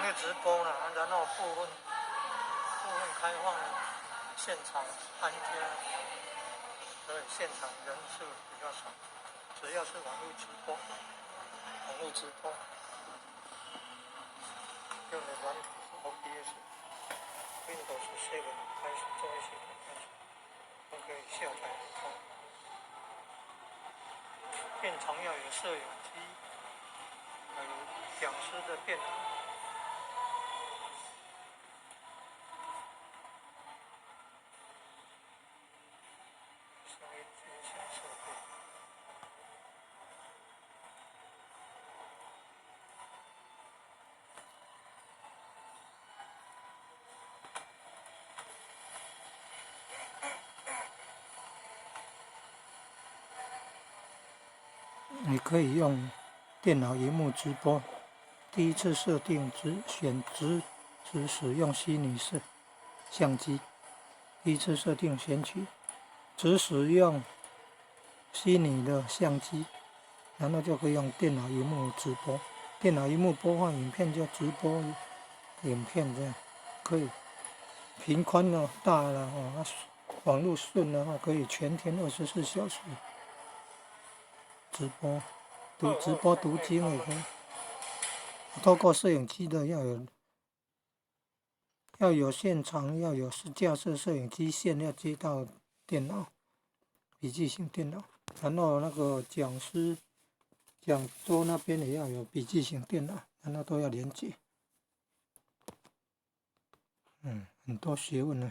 去直播了，然后部分开放现场参加，所以现场人数比较少。只要是网络直播用的软体是 OBS、Windows 7开始作业系统开始都可以下载来看。现场要有摄影机，还有讲师的电脑。你可以用电脑萤幕直播。第一次设定选直使用虚拟相机。第一次设定选取只使用虚拟的相机，然后就可以用电脑萤幕直播。电脑萤幕播放影片就直播影片，这样可以。频宽了大了网络顺的话，可以全天24小时直播。直播读经也可以。透过摄影机的要有现场，要有架设摄影机线要接到电脑笔记型电脑，然后那个讲师讲桌那边也要有笔记型电脑，然后都要连接。很多学问呢。